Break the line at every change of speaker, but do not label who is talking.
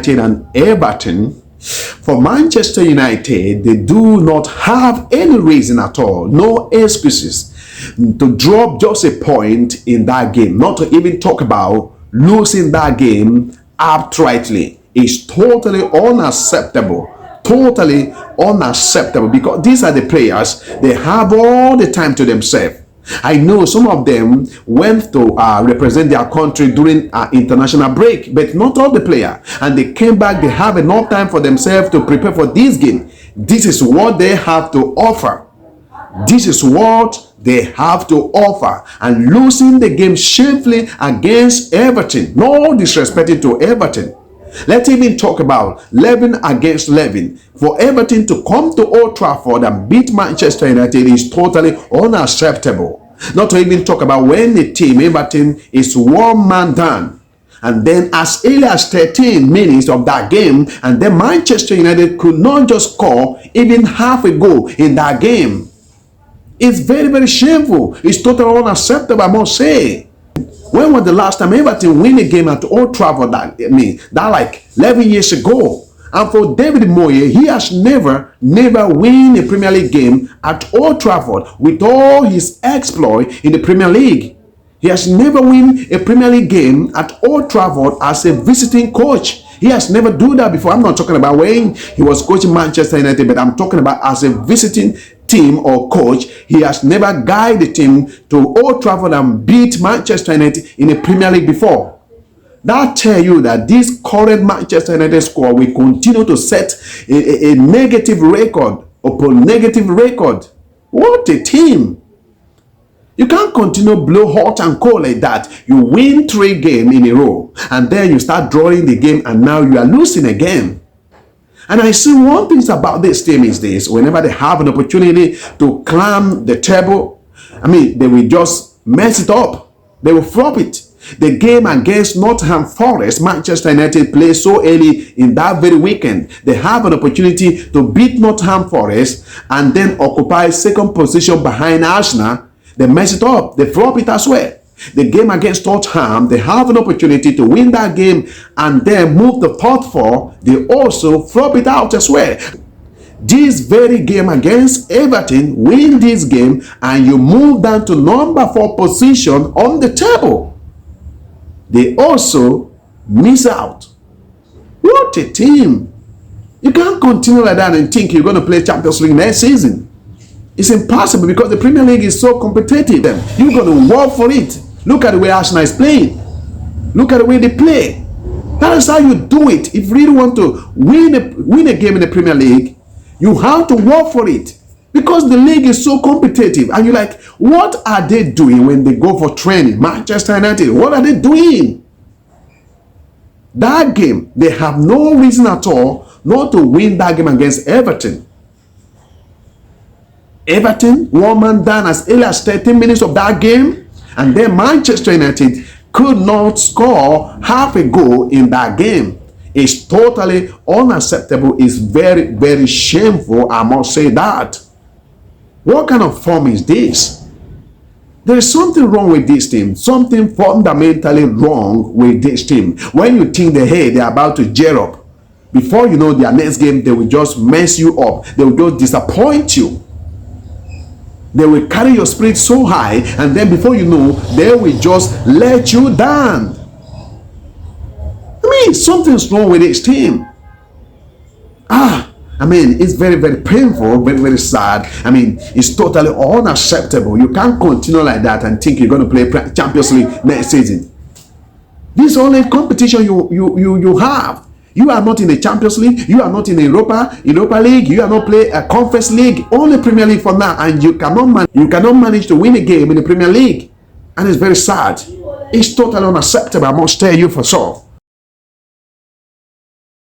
United and Everton. For Manchester United, they do not have any reason at all, no excuses to drop just a point in that game, not to even talk about losing that game outrightly. Is totally unacceptable. Totally unacceptable, because these are the players, they have all the time to themselves. I know some of them went to represent their country during international break, but not all the players. And they came back, they have enough time for themselves to prepare for this game. This is what they have to offer. This is what they have to offer. And losing the game shamefully against Everton, no disrespecting to Everton. Let's even talk about 11 against 11. For Everton to come to Old Trafford and beat Manchester United is totally unacceptable. Not to even talk about when the team, Everton, is one man down. And then as early as 13 minutes of that game, and then Manchester United could not just score even half a goal in that game. It's very, very shameful. It's totally unacceptable, I must say. When was the last time Everton win a game at Old Trafford? That like 11 years ago. And for David Moyes, he has never win a Premier League game at Old Trafford with all his exploit in the Premier League. He has never win a Premier League game at Old Trafford as a visiting coach. He has never done that before. I'm not talking about when he was coaching Manchester United, but I'm talking about as a visiting team or coach. He has never guided the team to Old Trafford and beat Manchester United in a Premier League before. That tell you that this current Manchester United squad will continue to set a negative record upon negative record. What a team! You can't continue blow hot and cold like that. You win 3 games in a row, and then you start drawing the game, and now you are losing again. And I see one thing about this team is this: whenever they have an opportunity to climb the table, they will just mess it up. They will flop it. The game against Nottingham Forest, Manchester United played so early in that very weekend. They have an opportunity to beat Nottingham Forest and then occupy second position behind Arsenal. They mess it up. They flop it as well. The game against Tottenham, they have an opportunity to win that game and then move the top 4. They also flop it out as well. This very game against Everton, win this game and you move down to number 4 position on the table. They also miss out. What a team. You can't continue like that and think you're going to play Champions League next season. It's impossible because the Premier League is so competitive. You're going to work for it. Look at the way Arsenal is playing. Look at the way they play. That is how you do it. If you really want to win a game in the Premier League, you have to work for it. Because the league is so competitive. And you're like, what are they doing when they go for training? Manchester United, what are they doing? That game, they have no reason at all not to win that game against Everton. Everton, one man down as early as 13 minutes of that game. And then Manchester United could not score half a goal in that game. It's totally unacceptable. It's very, very shameful. I must say that. What kind of form is this? There is something wrong with this team. Something fundamentally wrong with this team. When you think they're about to gear up, before you know their next game, they will just mess you up. They will just disappoint you. They will carry your spirit so high, and then before you know, they will just let you down. Something's wrong with this team. It's very, very painful, very, very sad. It's totally unacceptable. You can't continue like that and think you're going to play Champions League next season. This is only competition you have. You are not in the Champions League. You are not in the Europa League. You are not playing a Conference League. Only Premier League for now. And you cannot manage to win a game in the Premier League. And it's very sad. It's totally unacceptable, I must tell you for sure.